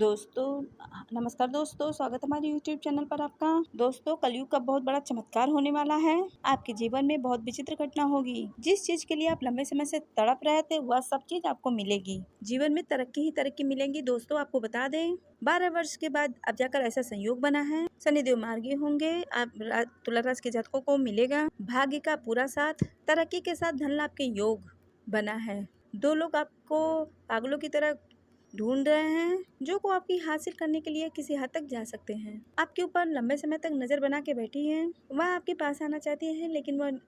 दोस्तों नमस्कार दोस्तों, स्वागत है हमारे यूट्यूब चैनल पर आपका। दोस्तों, कलयुग का बहुत बड़ा चमत्कार होने वाला है। आपके जीवन में बहुत विचित्र घटना होगी। जिस चीज के लिए आप लंबे समय से तड़प रहे थे वह सब चीज आपको मिलेगी। जीवन में तरक्की ही तरक्की मिलेंगी। दोस्तों, आपको बता दें 12 वर्ष के बाद अब जाकर ऐसा संयोग बना है। शनिदेव मार्गी होंगे। आप तुला राशि के जातकों को मिलेगा भाग्य का पूरा साथ। तरक्की के साथ धन लाभ के योग बना है। दो लोग आपको पागलों की तरह ढूंढ रहे हैं जो को आपकी हासिल करने के लिए किसी हद तक जा सकते हैं। आपके ऊपर लंबे समय तक नजर बना के बैठी हैं। वह आपके पास आना चाहती हैं लेकिन वह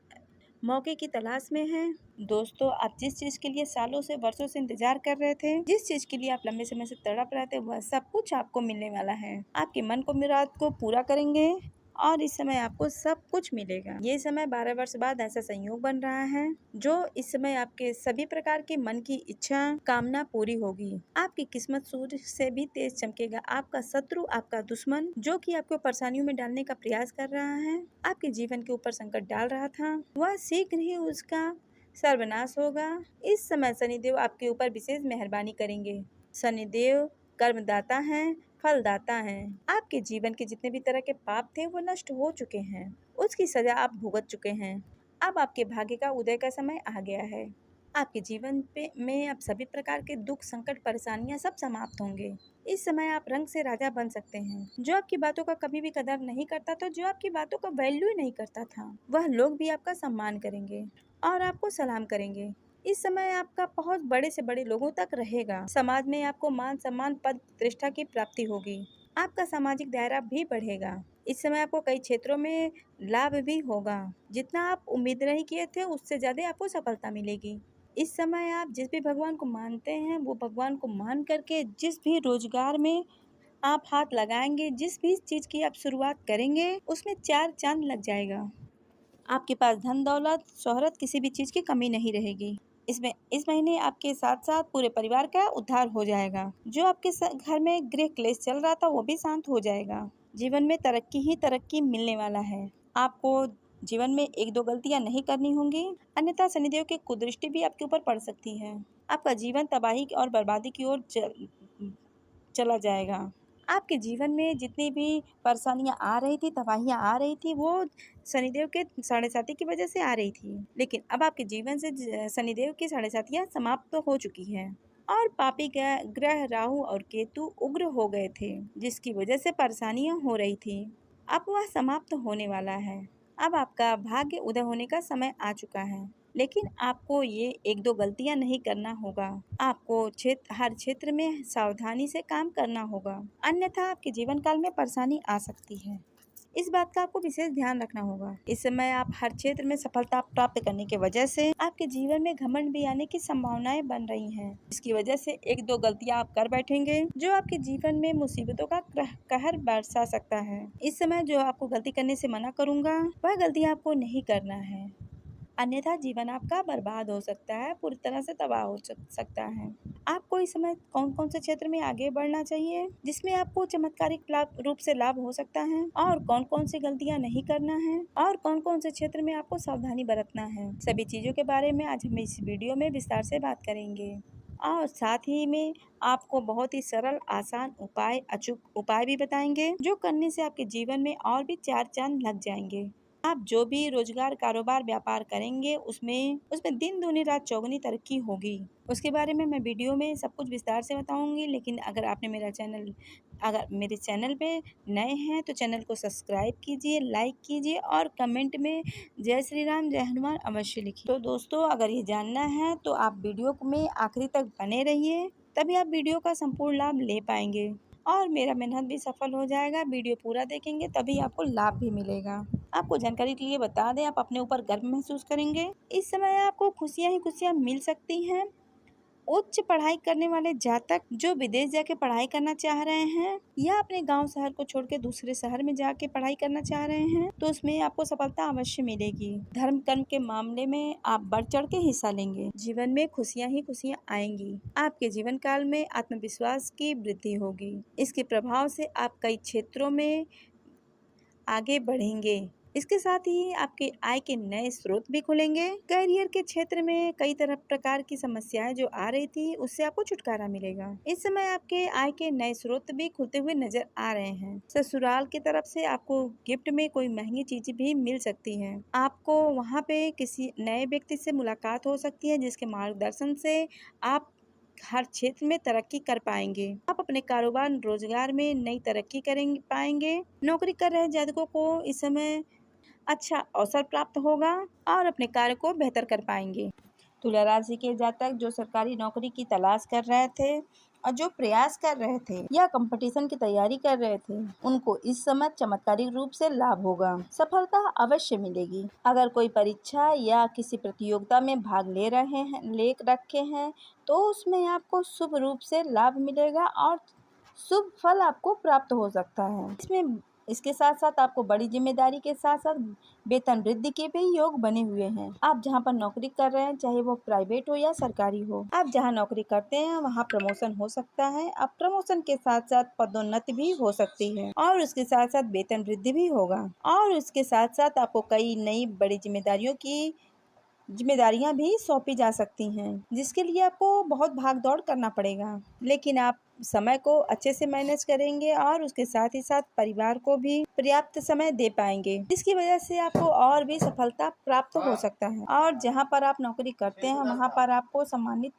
मौके की तलाश में है। दोस्तों, आप जिस चीज के लिए सालों से वर्षों से इंतजार कर रहे थे, जिस चीज के लिए आप लंबे समय से तड़प रहे थे, वह सब कुछ आपको मिलने वाला है। आपके मन को मुराद को पूरा करेंगे और इस समय आपको सब कुछ मिलेगा। ये समय 12 वर्ष बाद ऐसा संयोग बन रहा है जो इस समय आपके सभी प्रकार के मन की इच्छा कामना पूरी होगी। आपकी किस्मत सूर्य से भी तेज चमकेगा। आपका शत्रु, आपका दुश्मन जो कि आपको परेशानियों में डालने का प्रयास कर रहा है, आपके जीवन के ऊपर संकट डाल रहा था, वह शीघ्र ही उसका सर्वनाश होगा। इस समय शनिदेव आपके ऊपर विशेष मेहरबानी करेंगे। शनिदेव कर्मदाता हैं, फलदाता हैं। आपके जीवन के जितने भी तरह के पाप थे वो नष्ट हो चुके हैं। उसकी सजा आप भुगत चुके हैं। अब आपके भाग्य का उदय का समय आ गया है। आपके जीवन में अब सभी प्रकार के दुख, संकट, परेशानियां सब समाप्त होंगे। इस समय आप रंग से राजा बन सकते हैं। जो आपकी बातों का कभी भी कदर नहीं करता था, जो आपकी बातों का वैल्यू ही नहीं करता था, वह लोग भी आपका सम्मान करेंगे और आपको सलाम करेंगे। इस समय आपका बहुत बड़े से बड़े लोगों तक रहेगा। समाज में आपको मान सम्मान, पद प्रतिष्ठा की प्राप्ति होगी। आपका सामाजिक दायरा भी बढ़ेगा। इस समय आपको कई क्षेत्रों में लाभ भी होगा। जितना आप उम्मीद नहीं किए थे उससे ज्यादा आपको सफलता मिलेगी। इस समय आप जिस भी भगवान को मानते हैं वो भगवान को मान करके जिस भी रोजगार में आप हाथ लगाएंगे, जिस भी चीज की आप शुरुआत करेंगे, उसमें 4 चांद लग जाएगा। आपके पास धन दौलत शोहरत किसी भी चीज की कमी नहीं रहेगी। इस महीने आपके साथ साथ पूरे परिवार का उद्धार हो जाएगा। जो आपके घर में गृह क्लेश चल रहा था वो भी शांत हो जाएगा। जीवन में तरक्की ही तरक्की मिलने वाला है। आपको जीवन में एक दो गलतियां नहीं करनी होंगी, अन्यथा शनिदेव की कुदृष्टि भी आपके ऊपर पड़ सकती है। आपका जीवन तबाही और बर्बादी की ओर चला जाएगा। आपके जीवन में जितनी भी परेशानियां आ रही थी, तबाहियां आ रही थी, वो शनिदेव के साढ़े साथी की वजह से आ रही थी। लेकिन अब आपके जीवन से शनिदेव की साढ़े साथियां समाप्त तो हो चुकी हैं और पापी ग्रह राहु और केतु उग्र हो गए थे, जिसकी वजह से परेशानियां हो रही थी। अब वह समाप्त होने वाला है। अब आपका भाग्य उदय होने का समय आ चुका है। लेकिन आपको ये एक दो गलतियां नहीं करना होगा। आपको हर क्षेत्र में सावधानी से काम करना होगा, अन्यथा आपके जीवन काल में परेशानी आ सकती है। इस बात का आपको विशेष ध्यान रखना होगा। इस समय आप हर क्षेत्र में सफलता प्राप्त करने की वजह से आपके जीवन में घमंड भी आने की संभावनाएं बन रही हैं। इसकी वजह से एक दो गलतियां आप कर बैठेंगे जो आपके जीवन में मुसीबतों का कहर बरसा सकता है। इस समय जो आपको गलती करने से मना करूंगा वह गलती आपको नहीं करना है, अन्यथा जीवन आपका बर्बाद हो सकता है, पूरी तरह से तबाह हो सकता है। आपको इस समय कौन कौन से क्षेत्र में आगे बढ़ना चाहिए जिसमें आपको चमत्कारिक रूप से लाभ हो सकता है, और कौन कौन सी गलतियां नहीं करना है, और कौन कौन से क्षेत्र में आपको सावधानी बरतना है, सभी चीजों के बारे में आज हम इस वीडियो में विस्तार से बात करेंगे। और साथ ही में आपको बहुत ही सरल, आसान उपाय, अचूक उपाय भी बताएंगे जो करने से आपके जीवन में और भी 4 चांद लग जाएंगे। आप जो भी रोजगार, कारोबार, व्यापार करेंगे उसमें दिन दूनी रात चौगुनी तरक्की होगी। उसके बारे में मैं वीडियो में सब कुछ विस्तार से बताऊंगी। लेकिन अगर मेरे चैनल पे नए हैं तो चैनल को सब्सक्राइब कीजिए, लाइक कीजिए और कमेंट में जय श्री राम, जय हनुमान अवश्य लिखिए। तो दोस्तों, अगर ये जानना है तो आप वीडियो में आखिरी तक बने रहिए, तभी आप वीडियो का संपूर्ण लाभ ले पाएंगे और मेरा मेहनत भी सफल हो जाएगा। वीडियो पूरा देखेंगे तभी आपको लाभ भी मिलेगा। आपको जानकारी के लिए बता दें, आप अपने ऊपर गर्व महसूस करेंगे। इस समय आपको खुशियां ही खुशियां मिल सकती हैं। उच्च पढ़ाई करने वाले जातक जो विदेश जाके पढ़ाई करना चाह रहे हैं या अपने गांव शहर को छोड़ के दूसरे शहर में जाके पढ़ाई करना चाह रहे हैं तो उसमें आपको सफलता अवश्य मिलेगी। धर्म कर्म के मामले में आप बढ़ चढ़ के हिस्सा लेंगे। जीवन में खुशियां ही खुशियां आएंगी। आपके जीवन काल में आत्मविश्वास की वृद्धि होगी। इसके प्रभाव से आप कई क्षेत्रों में आगे बढ़ेंगे। इसके साथ ही आपके आय के नए स्रोत भी खुलेंगे। करियर के क्षेत्र में कई तरह प्रकार की समस्याएं जो आ रही थी उससे आपको छुटकारा मिलेगा। इस समय आपके आय के नए स्रोत भी खुलते हुए नजर आ रहे हैं। ससुराल की तरफ से आपको गिफ्ट में कोई महंगी चीज भी मिल सकती है। आपको वहाँ पे किसी नए व्यक्ति से मुलाकात हो सकती है जिसके मार्गदर्शन से आप हर क्षेत्र में तरक्की कर पाएंगे। आप अपने कारोबार रोजगार में नई तरक्की करेंगे पाएंगे। नौकरी कर रहे जातकों को इस समय अच्छा अवसर प्राप्त होगा और अपने कार्य को बेहतर कर पाएंगे। तुला राशि के जातक जो सरकारी नौकरी की तलाश कर रहे थे और जो प्रयास कर रहे थे या कंपटीशन की तैयारी कर रहे थे, उनको इस समय चमत्कारिक रूप से लाभ होगा। सफलता अवश्य मिलेगी। अगर कोई परीक्षा या किसी प्रतियोगिता में भाग ले रखे हैं तो उसमें आपको शुभ रूप से लाभ मिलेगा और शुभ फल आपको प्राप्त हो सकता है। इसके साथ साथ आपको बड़ी जिम्मेदारी के साथ साथ वेतन वृद्धि के भी योग बने हुए हैं। आप जहां पर नौकरी कर रहे हैं, चाहे वो प्राइवेट हो या सरकारी हो, आप जहां नौकरी करते हैं वहां प्रमोशन हो सकता है। अब प्रमोशन के साथ साथ पदोन्नति भी हो सकती है और उसके साथ साथ वेतन वृद्धि भी होगा और उसके साथ साथ आपको कई नई बड़ी जिम्मेदारियां भी सौंपी जा सकती हैं, जिसके लिए आपको बहुत भाग दौड़ करना पड़ेगा। लेकिन आप समय को अच्छे से मैनेज करेंगे और उसके साथ ही साथ परिवार को भी पर्याप्त समय दे पाएंगे, जिसकी वजह से आपको और भी सफलता प्राप्त हो सकता है। और जहां पर आप नौकरी करते हैं वहां पर आपको सम्मानित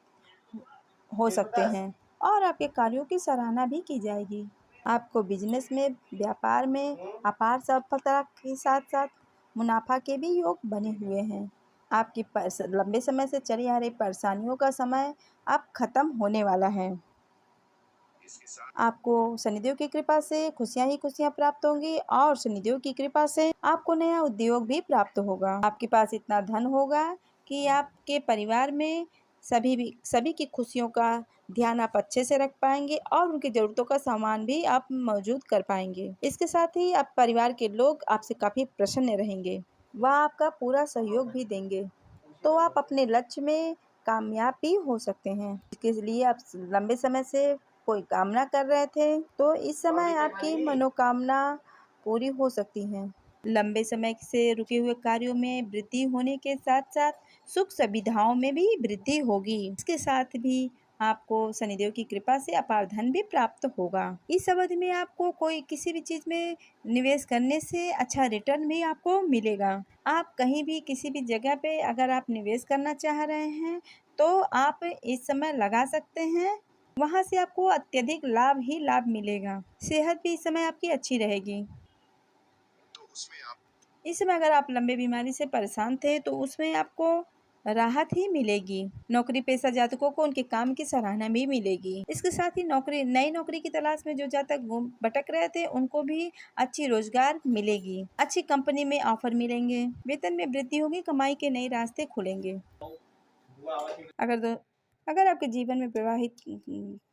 हो सकते हैं और आपके कार्यों की सराहना भी की जाएगी। आपको बिजनेस में, व्यापार में अपार सफलता के साथ साथ मुनाफा के भी योग बने हुए हैं। आपकी लंबे समय से चली आ रही परेशानियों का समय अब खत्म होने वाला है। आपको शनिदेव की कृपा से खुशियां ही खुशियां प्राप्त होंगी और शनिदेव की कृपा से आपको नया उद्योग भी प्राप्त होगा। आपके पास इतना धन होगा कि आपके परिवार में सभी की खुशियों का ध्यान आप अच्छे से रख पाएंगे और उनकी जरूरतों का सामान भी आप मौजूद कर पाएंगे। इसके साथ ही आप परिवार के लोग आपसे काफी प्रसन्न रहेंगे, वह आपका पूरा सहयोग भी देंगे, तो आप अपने लक्ष्य में कामयाब भी हो सकते हैं। इसके लिए आप लंबे समय से कोई कामना कर रहे थे तो इस समय आपकी मनोकामना पूरी हो सकती है। लंबे समय से रुके हुए कार्यों में वृद्धि होने के साथ साथ सुख सुविधाओं में भी वृद्धि होगी। इसके साथ भी आपको शनिदेव की कृपा से अपार धन भी प्राप्त होगा। इस अवधि में आपको कोई किसी भी चीज में निवेश करने से अच्छा रिटर्न भी आपको मिलेगा। आप कहीं भी किसी भी जगह पे अगर आप निवेश करना चाह रहे हैं तो आप इस समय लगा सकते हैं, वहां से आपको अत्यधिक लाभ ही लाभ मिलेगा। सेहत भी इस समय आपकी अच्छी रहेगी। इस समय अगर आप लंबे बीमारी से परेशान थे तो उसमें आपको राहत ही मिलेगी। नौकरी पेशा जातकों को उनके काम की सराहना भी मिलेगी। इसके साथ ही नई नौकरी की तलाश में जो जातक भटक रहे थे उनको भी अच्छी रोजगार मिलेगी। अच्छी कंपनी में ऑफर मिलेंगे, वेतन में वृद्धि होगी, कमाई के नए रास्ते खुलेंगे। अगर आपके जीवन में विवाहित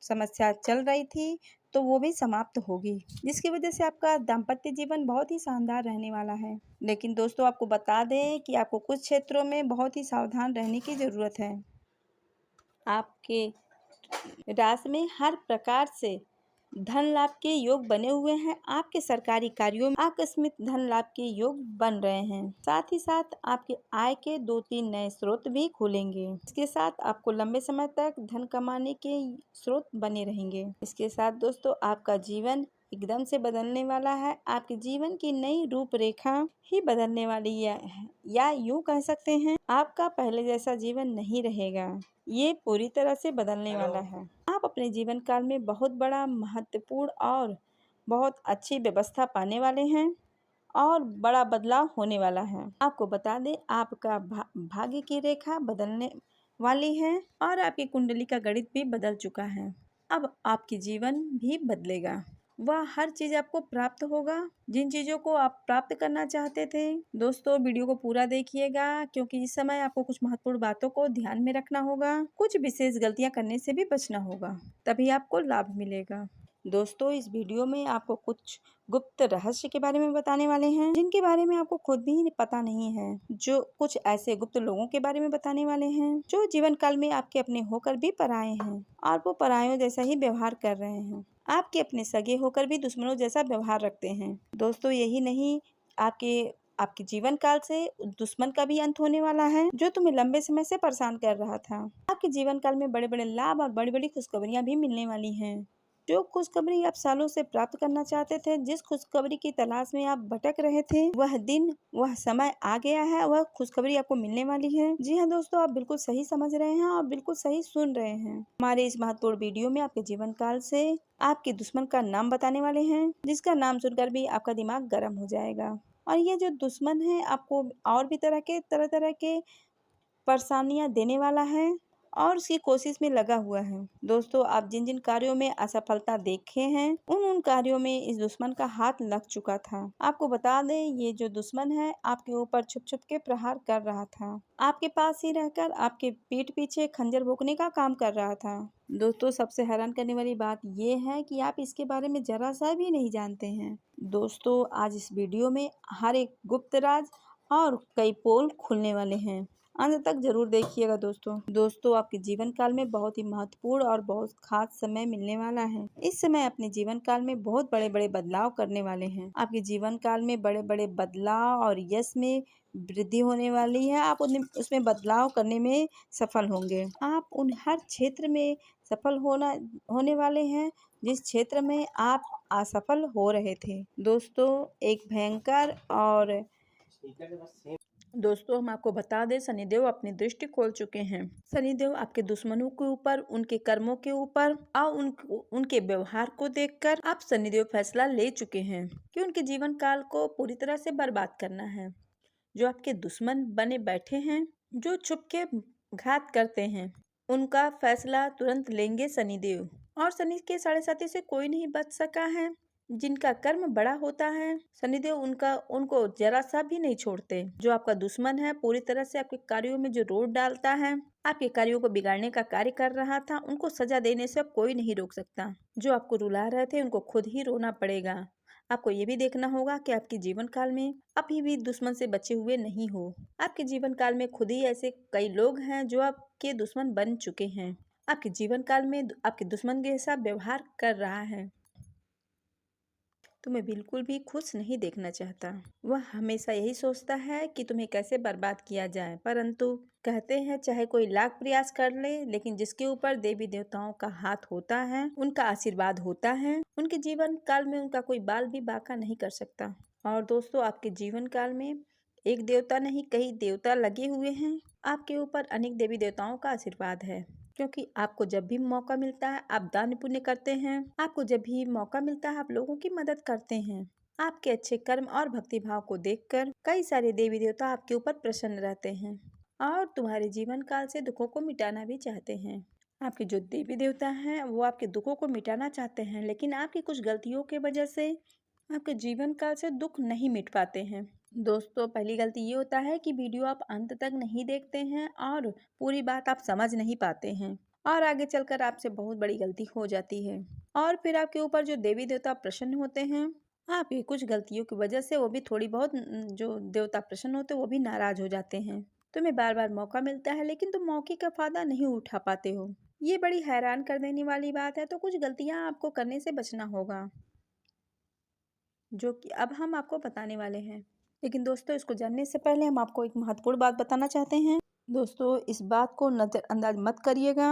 समस्या चल रही थी तो वो भी समाप्त होगी, जिसकी वजह से आपका दाम्पत्य जीवन बहुत ही शानदार रहने वाला है। लेकिन दोस्तों आपको बता दें कि आपको कुछ क्षेत्रों में बहुत ही सावधान रहने की ज़रूरत है। आपके राशि में हर प्रकार से धन लाभ के योग बने हुए हैं। आपके सरकारी कार्यों में आकस्मिक धन लाभ के योग बन रहे हैं। साथ ही साथ आपके आय के 2-3 नए स्रोत भी खुलेंगे। इसके साथ आपको लंबे समय तक धन कमाने के स्रोत बने रहेंगे। इसके साथ दोस्तों आपका जीवन एकदम से बदलने वाला है। आपके जीवन की नई रूपरेखा ही बदलने वाली है, या यूं कह सकते हैं आपका पहले जैसा जीवन नहीं रहेगा, ये पूरी तरह से बदलने वाला है। आप अपने जीवन काल में बहुत बड़ा, महत्वपूर्ण और बहुत अच्छी व्यवस्था पाने वाले हैं और बड़ा बदलाव होने वाला है। आपको बता दें आपका भाग्य की रेखा बदलने वाली है और आपकी कुंडली का गणित भी बदल चुका है। अब आपकी जीवन भी बदलेगा, वह हर चीज आपको प्राप्त होगा जिन चीजों को आप प्राप्त करना चाहते थे। दोस्तों वीडियो को पूरा देखिएगा क्योंकि इस समय आपको कुछ महत्वपूर्ण बातों को ध्यान में रखना होगा, कुछ विशेष गलतियां करने से भी बचना होगा, तभी आपको लाभ मिलेगा। दोस्तों इस वीडियो में आपको कुछ गुप्त रहस्य के बारे में बताने वाले हैं जिनके बारे में आपको खुद भी पता नहीं है। जो कुछ ऐसे गुप्त लोगों के बारे में बताने वाले हैं जो जीवन काल में आपके अपने होकर भी पराये हैं और वो परायों जैसा ही व्यवहार कर रहे हैं। आपके अपने सगे होकर भी दुश्मनों जैसा व्यवहार रखते हैं। दोस्तों यही नहीं, आपके जीवन काल से दुश्मन का भी अंत होने वाला है जो तुम्हें लंबे समय से परेशान कर रहा था। आपके जीवन काल में बड़े बड़े लाभ और बड़ी बड़ी खुशखबरियां भी मिलने वाली हैं। जो खुशखबरी आप सालों से प्राप्त करना चाहते थे, जिस खुशखबरी की तलाश में आप भटक रहे थे, वह दिन वह समय आ गया है। वह खुशखबरी आपको मिलने वाली है। जी हाँ दोस्तों, आप बिल्कुल सही समझ रहे हैं और बिल्कुल सही सुन रहे हैं। हमारे इस महत्वपूर्ण वीडियो में आपके जीवन काल से आपके दुश्मन का नाम बताने वाले हैं, जिसका नाम सुनकर भी आपका दिमाग गर्म हो जाएगा। और ये जो दुश्मन है आपको और भी तरह तरह के परेशानियां देने वाला है और उसकी कोशिश में लगा हुआ है। दोस्तों, आप जिन जिन कार्यों में असफलता देखे हैं, उन कार्यों में इस दुश्मन का हाथ लग चुका था। आपको बता दें, ये जो दुश्मन है आपके ऊपर छुप छुप के प्रहार कर रहा था। आपके पास ही रहकर आपके पीठ पीछे खंजर भोंकने का काम कर रहा था। दोस्तों, सबसे हैरान करने वाली बात ये है कि आप इसके बारे में जरा सा भी नहीं जानते हैं। दोस्तों, आज इस वीडियो में हर एक गुप्त राज और कई पोल खुलने वाले हैं। अंत तक जरूर देखिएगा दोस्तों, आपके जीवन काल में बहुत ही महत्वपूर्ण और बहुत खास समय मिलने वाला है। इस समय अपने जीवन काल में बहुत बड़े बड़े बदलाव करने वाले हैं। आपके जीवन काल में बड़े बड़े बदलाव और यश में वृद्धि होने वाली है। आप उसमें बदलाव करने में सफल होंगे। आप उन हर क्षेत्र में सफल होने वाले हैं जिस क्षेत्र में आप असफल हो रहे थे। दोस्तों, एक भयंकर और दोस्तों, हम आपको बता दें, शनिदेव अपनी दृष्टि खोल चुके हैं। शनिदेव आपके दुश्मनों के ऊपर, उनके कर्मों के ऊपर और उनके व्यवहार को देखकर आप शनिदेव फैसला ले चुके हैं कि उनके जीवन काल को पूरी तरह से बर्बाद करना है। जो आपके दुश्मन बने बैठे हैं, जो छुप के घात करते हैं, उनका फैसला तुरंत लेंगे शनिदेव। और शनि के साढ़े साथी से कोई नहीं बच सका है। जिनका कर्म बड़ा होता है, शनिदेव उनको जरा सा भी नहीं छोड़ते। जो आपका दुश्मन है, पूरी तरह से आपके कार्यों में जो रोक डालता है, आपके कार्यों को बिगाड़ने का कार्य कर रहा था, उनको सजा देने से कोई नहीं रोक सकता। जो आपको रुला रहे थे, उनको खुद ही रोना पड़ेगा। आपको ये भी देखना होगा कि आपके जीवन काल में अभी भी दुश्मन से बचे हुए नहीं हो। आपके जीवन काल में खुद ही ऐसे कई लोग हैं जो आपके दुश्मन बन चुके हैं। आपके जीवन काल में आपके दुश्मन के जैसा व्यवहार कर रहा है, तुम्हें बिल्कुल भी खुश नहीं देखना चाहता। वह हमेशा यही सोचता है कि तुम्हें कैसे बर्बाद किया जाए। परंतु कहते हैं, चाहे कोई लाख प्रयास कर ले, लेकिन जिसके ऊपर देवी देवताओं का हाथ होता है, उनका आशीर्वाद होता है, उनके जीवन काल में उनका कोई बाल भी बांका नहीं कर सकता। और दोस्तों, आपके जीवन काल में एक देवता नहीं, कई देवता लगे हुए हैं। आपके ऊपर अनेक देवी देवताओं का आशीर्वाद है, क्योंकि आपको जब भी मौका मिलता है आप दान पुण्य करते हैं। आपको जब भी मौका मिलता है आप लोगों की मदद करते हैं। आपके अच्छे कर्म और भक्ति भाव को देखकर कई सारे देवी देवता आपके ऊपर प्रसन्न रहते हैं और तुम्हारे जीवन काल से दुखों को मिटाना भी चाहते हैं। आपके जो देवी देवता हैं वो आपके दुखों को मिटाना चाहते हैं, लेकिन आपकी कुछ गलतियों की वजह से आपके जीवन काल से दुख नहीं मिट पाते हैं। दोस्तों, पहली गलती ये होता है कि वीडियो आप अंत तक नहीं देखते हैं और पूरी बात आप समझ नहीं पाते हैं और आगे चलकर आपसे बहुत बड़ी गलती हो जाती है। और फिर आपके ऊपर जो देवी देवता प्रसन्न होते हैं, आपकी कुछ गलतियों की वजह से वो भी थोड़ी बहुत जो देवता प्रसन्न होते हैं वो भी नाराज हो जाते हैं। तुम्हें बार बार मौका मिलता है, लेकिन तुम मौके का फायदा नहीं उठा पाते हो। ये बड़ी हैरान कर देने वाली बात है। तो कुछ गलतियां आपको करने से बचना होगा, जो कि अब हम आपको बताने वाले हैं। लेकिन दोस्तों, इसको जानने से पहले हम आपको एक महत्वपूर्ण बात बताना चाहते हैं। दोस्तों, इस बात को नज़रअंदाज मत करिएगा।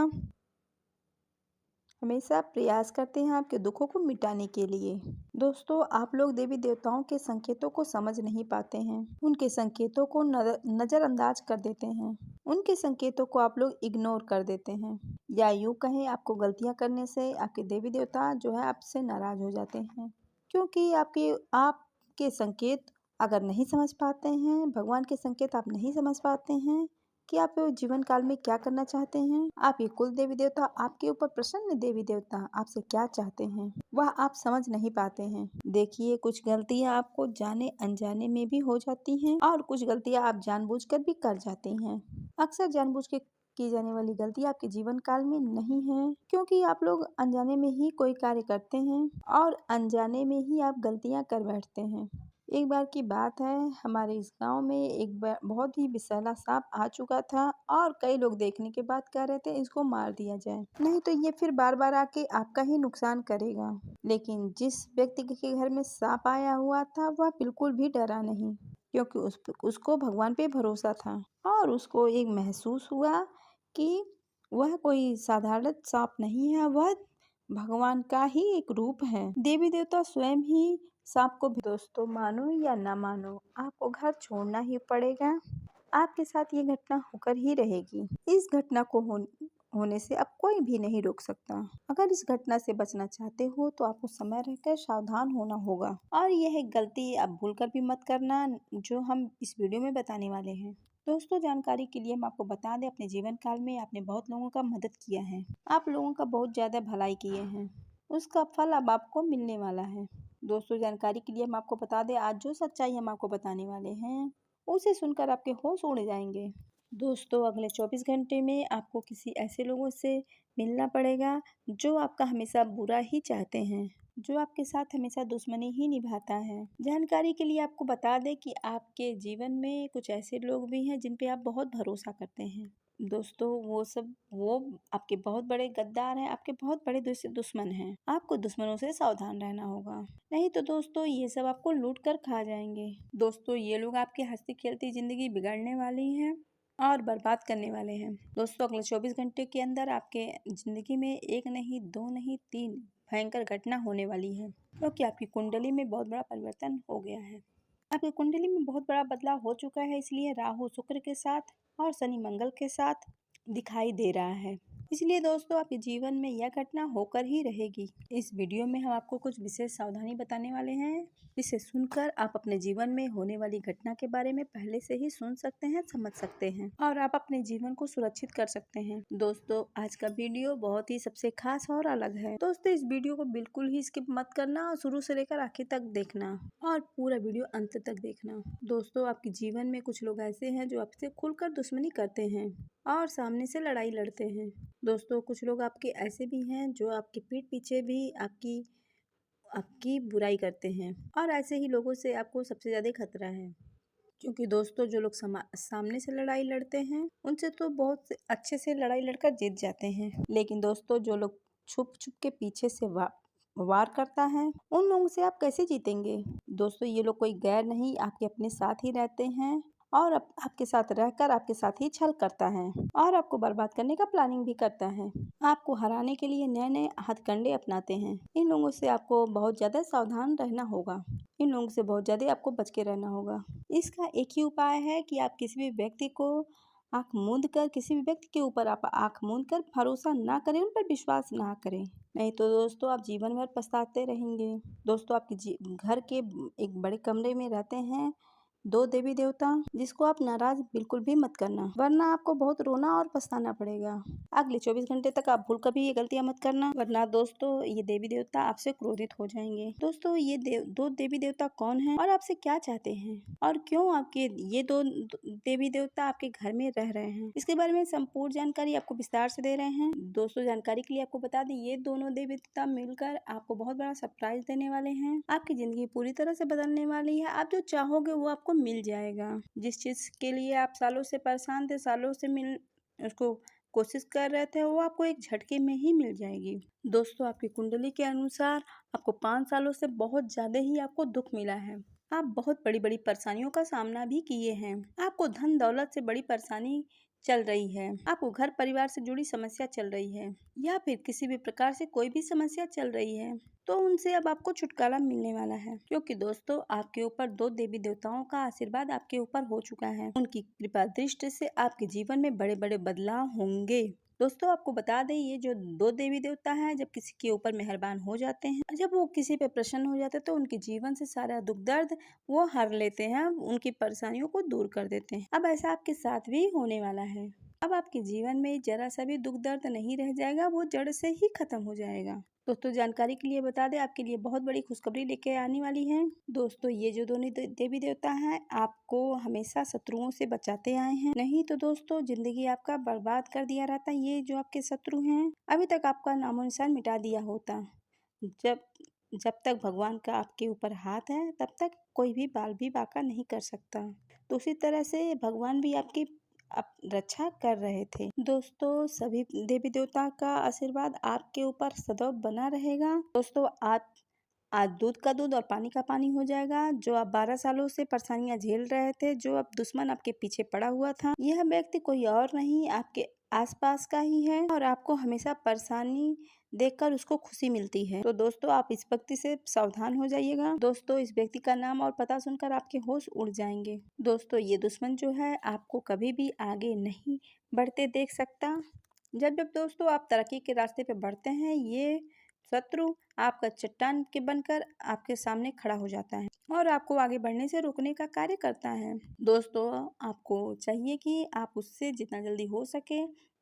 हमेशा प्रयास करते हैं आपके दुखों को मिटाने के लिए। दोस्तों, आप लोग देवी देवताओं के संकेतों को समझ नहीं पाते हैं। उनके संकेतों को नज़रअंदाज कर देते हैं। उनके संकेतों को आप लोग इग्नोर कर देते हैं, या यूँ कहें, आपको गलतियाँ करने से आपके देवी देवता जो है आपसे नाराज हो जाते हैं, क्योंकि आपके संकेत अगर नहीं समझ पाते हैं, भगवान के संकेत आप नहीं समझ पाते हैं कि आप जीवन काल में क्या करना चाहते हैं, आपके कुल देवी देवता, आपके ऊपर प्रसन्न देवी देवता आपसे क्या चाहते हैं, वह आप समझ नहीं पाते हैं। देखिए, कुछ गलतियां आपको जाने अनजाने में भी हो जाती हैं और कुछ गलतियां आप जानबूझकर भी कर जाती हैं। अक्सर जानबूझ के की जाने वाली गलती आपके जीवन काल में नहीं है, क्योंकि आप लोग अनजाने में ही कोई कार्य करते हैं और अनजाने में ही आप गलतियां कर बैठते हैं। एक बार की बात है, हमारे इस गांव में एक बहुत ही विषैला सांप आ चुका था और कई लोग देखने के बाद कह रहे थे इसको मार दिया जाए, नहीं तो ये फिर बार बार आके आपका ही नुकसान करेगा। लेकिन जिस व्यक्ति के घर में सांप आया हुआ था वह बिल्कुल भी डरा नहीं। क्योंकि उसको भगवान पे भरोसा था और उसको एक महसूस हुआ कि वह कोई साधारण सांप नहीं है, वह भगवान का ही एक रूप है। देवी देवता स्वयं ही सांप को दोस्तों मानो या ना मानो, आपको घर छोड़ना ही पड़ेगा। आपके साथ ये घटना होकर ही रहेगी। इस घटना को होने से अब कोई भी नहीं रोक सकता। अगर इस घटना से बचना चाहते हो तो आपको समय रहकर सावधान होना होगा और यह गलती आप भूलकर भी मत करना जो हम इस वीडियो में बताने वाले हैं। दोस्तों जानकारी के लिए हम आपको बता दें, अपने जीवन काल में आपने बहुत लोगों का मदद किया है, आप लोगों का बहुत ज्यादा भलाई किए हैं, उसका फल अब आपको मिलने वाला है। दोस्तों जानकारी के लिए हम आपको बता दें, आज जो सच्चाई हम आपको बताने वाले हैं उसे सुनकर आपके होश उड़ जाएंगे। दोस्तों अगले 24 घंटे में आपको किसी ऐसे लोगों से मिलना पड़ेगा जो आपका हमेशा बुरा ही चाहते हैं, जो आपके साथ हमेशा दुश्मनी ही निभाता है। जानकारी के लिए आपको बता दें कि आपके जीवन में कुछ ऐसे लोग भी हैं जिन पे आप बहुत भरोसा करते हैं। दोस्तों वो आपके बहुत बड़े गद्दार हैं, आपके बहुत बड़े दुश्मन हैं। आपको दुश्मनों से सावधान रहना होगा, नहीं तो दोस्तों ये सब आपको लूट कर खा जाएंगे। दोस्तों ये लोग आपकी हंसती खेलती जिंदगी बिगाड़ने वाली हैं और बर्बाद करने वाले हैं। दोस्तों अगले 24 घंटे के अंदर आपके जिंदगी में एक नहीं, दो नहीं, 3 भयंकर घटना होने वाली है, क्योंकि आपकी कुंडली में बहुत बड़ा परिवर्तन हो गया है। आपकी कुंडली में बहुत बड़ा बदलाव हो चुका है, इसलिए राहु शुक्र के साथ और शनि मंगल के साथ दिखाई दे रहा है। इसलिए दोस्तों आपके जीवन में यह घटना होकर ही रहेगी। इस वीडियो में हम आपको कुछ विशेष सावधानी बताने वाले हैं, जिसे सुनकर आप अपने जीवन में होने वाली घटना के बारे में पहले से ही सुन सकते हैं, समझ सकते हैं और आप अपने जीवन को सुरक्षित कर सकते हैं। दोस्तों आज का वीडियो बहुत ही सबसे खास और अलग है। दोस्तों इस वीडियो को बिल्कुल ही स्किप मत करना और शुरू से लेकर आखिर तक देखना और पूरा वीडियो अंत तक देखना। दोस्तों आपके जीवन में कुछ लोग ऐसे हैं जो आपसे खुलकर दुश्मनी करते हैं और सामने से लड़ाई लड़ते हैं। दोस्तों कुछ लोग आपके ऐसे भी हैं जो आपकी पीठ पीछे भी आपकी बुराई करते हैं और ऐसे ही लोगों से आपको सबसे ज्यादा खतरा है, क्योंकि दोस्तों जो लोग सामने से लड़ाई लड़ते हैं उनसे तो बहुत अच्छे से लड़ाई लड़कर जीत जाते हैं, लेकिन दोस्तों जो लोग छुप छुप के पीछे से वार करता है उन लोगों से आप कैसे जीतेंगे। दोस्तों ये लोग कोई गैर नहीं, आपके अपने साथ ही रहते हैं और आपके साथ रहकर आपके साथ ही छल करता है और आपको बर्बाद करने का प्लानिंग भी करता है। आपको हराने के लिए नए नए हथकंडे अपनाते हैं। इन लोगों से आपको बहुत ज्यादा सावधान रहना होगा, इन लोगों से बहुत ज्यादा आपको बच के रहना होगा। इसका एक ही उपाय है कि आप किसी भी व्यक्ति को आंख मूंद कर किसी भी व्यक्ति के ऊपर आप आंख मूंद कर भरोसा ना करें, उन पर विश्वास ना करें, नहीं तो दोस्तों आप जीवन भर पछताते रहेंगे। दोस्तों आपके घर के एक बड़े कमरे में रहते हैं 2 देवी देवता, जिसको आप नाराज बिल्कुल भी मत करना, वरना आपको बहुत रोना और पछताना पड़ेगा। अगले 24 घंटे तक आप भूल कभी ये गलतियां मत करना, वरना दोस्तों ये देवी देवता आपसे क्रोधित हो जाएंगे। दोस्तों ये 2 देवी देवता कौन हैं और आपसे क्या चाहते हैं और क्यों आपके ये 2 देवी देवता आपके घर में रह रहे हैं, इसके बारे में संपूर्ण जानकारी आपको विस्तार से दे रहे हैं। दोस्तों जानकारी के लिए आपको बता दें, ये दोनों देवी देवता मिलकर आपको बहुत बड़ा सरप्राइज देने वाले हैं। आपकी जिंदगी पूरी तरह से बदलने वाली है। आप जो चाहोगे वो आपको मिल जाएगा। जिस चीज के लिए आप सालों से परेशान थे, सालों से उसको कोशिश कर रहे थे, वो आपको एक झटके में ही मिल जाएगी। दोस्तों आपकी कुंडली के अनुसार आपको 5 सालों से बहुत ज्यादा ही आपको दुख मिला है। आप बहुत बड़ी बड़ी परेशानियों का सामना भी किए हैं। आपको धन दौलत से बड़ी परेशानी चल रही है, आपको घर परिवार से जुड़ी समस्या चल रही है या फिर किसी भी प्रकार से कोई भी समस्या चल रही है, तो उनसे अब आपको छुटकारा मिलने वाला है, क्योंकि दोस्तों आपके ऊपर 2 देवी देवताओं का आशीर्वाद आपके ऊपर हो चुका है। उनकी कृपा दृष्टि से आपके जीवन में बड़े बड़े बदलाव होंगे। दोस्तों आपको बता दें, ये जो 2 देवी देवता हैं जब किसी के ऊपर मेहरबान हो जाते हैं, जब वो किसी पे प्रसन्न हो जाते हैं तो उनके जीवन से सारा दुख दर्द वो हर लेते हैं, उनकी परेशानियों को दूर कर देते हैं। अब ऐसा आपके साथ भी होने वाला है। अब आपके जीवन में जरा सा भी दुख दर्द नहीं रह जाएगा, वो जड़ से ही खत्म हो जाएगा। दोस्तों जानकारी के लिए बता दें, आपके लिए बहुत बड़ी खुशखबरी लेके आने वाली है। दोस्तों ये जो दोनों देवी देवता हैं आपको हमेशा शत्रुओं से बचाते आए हैं, नहीं तो दोस्तों जिंदगी आपका बर्बाद कर दिया रहता। ये जो आपके शत्रु हैं अभी तक आपका नामो निशान मिटा दिया होता। जब तक भगवान का आपके ऊपर हाथ है तब तक कोई भी बाल भी बांका नहीं कर सकता। तो उसी तरह से भगवान भी आपकी रक्षा कर रहे थे। दोस्तों सभी देवी देवता का आशीर्वाद आपके ऊपर सदैव बना रहेगा। दोस्तों आज दूध का दूध और पानी का पानी हो जाएगा। जो आप 12 सालों से परेशानियां झेल रहे थे, जो अब दुश्मन आपके पीछे पड़ा हुआ था, यह व्यक्ति कोई और नहीं आपके आसपास का ही है और आपको हमेशा परेशानी देखकर उसको खुशी मिलती है। तो दोस्तों आप इस व्यक्ति से सावधान हो जाइएगा। दोस्तों इस व्यक्ति का नाम और पता सुनकर आपके होश उड़ जाएंगे। दोस्तों ये दुश्मन जो है आपको कभी भी आगे नहीं बढ़ते देख सकता। जब जब दोस्तों आप तरक्की के रास्ते पे बढ़ते हैं, ये शत्रु आपका चट्टान के बनकर आपके सामने खड़ा हो जाता है और आपको आगे बढ़ने से रोकने का कार्य करता है। दोस्तों आपको चाहिए कि आप उससे जितना जल्दी हो सके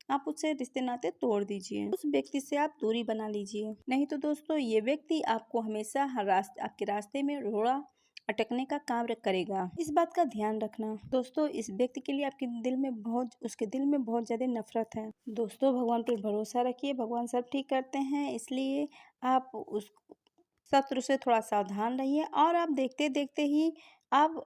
आप उससे रिश्ते नाते तोड़ दीजिए, उस व्यक्ति से आप दूरी बना लीजिए। नहीं तो दोस्तों ये व्यक्ति आपको हमेशा आपके रास्ते में रोड़ा अटकने का काम करेगा। इस बात का ध्यान रखना। दोस्तों इस व्यक्ति के लिए उसके दिल में बहुत ज्यादा नफरत है। दोस्तों भगवान पर भरोसा रखिए, भगवान सब ठीक करते हैं, इसलिए आप उस शत्रु से थोड़ा सावधान रहिए और आप देखते देखते ही आप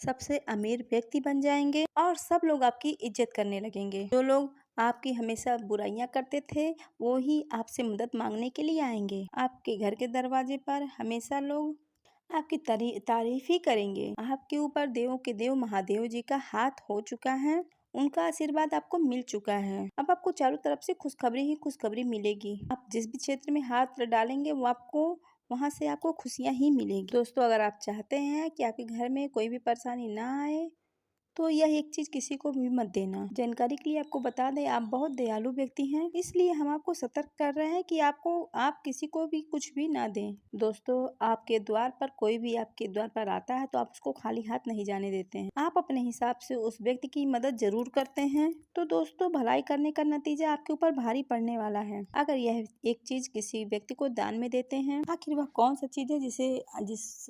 सबसे अमीर व्यक्ति बन जाएंगे और सब लोग आपकी इज्जत करने लगेंगे। जो लोग आपकी हमेशा बुराइयां करते थे वो ही आपसे मदद मांगने के लिए आएंगे। आपके घर के दरवाजे पर हमेशा लोग आपकी तारीफ ही करेंगे। आपके ऊपर देवों के देव महादेव जी का हाथ हो चुका है, उनका आशीर्वाद आपको मिल चुका है। अब आपको चारों तरफ से खुशखबरी ही खुशखबरी मिलेगी। आप जिस भी क्षेत्र में हाथ डालेंगे वो आपको वहां से आपको खुशियां ही मिलेगी। दोस्तों अगर आप चाहते हैं कि आपके घर में कोई भी परेशानी ना आए तो यह एक चीज किसी को भी मत देना। जानकारी के लिए आपको बता दें आप बहुत दयालु व्यक्ति हैं, इसलिए हम आपको सतर्क कर रहे हैं कि आप किसी को भी कुछ भी ना दें। दोस्तों आपके द्वार पर कोई भी आपके द्वार पर आता है तो आप उसको खाली हाथ नहीं जाने देते हैं। आप अपने हिसाब से उस व्यक्ति की मदद जरूर करते हैं। तो दोस्तों भलाई करने का नतीजा आपके ऊपर भारी पड़ने वाला है। अगर यह एक चीज किसी व्यक्ति को दान में देते हैं, आखिर वह कौन सा चीज है जिस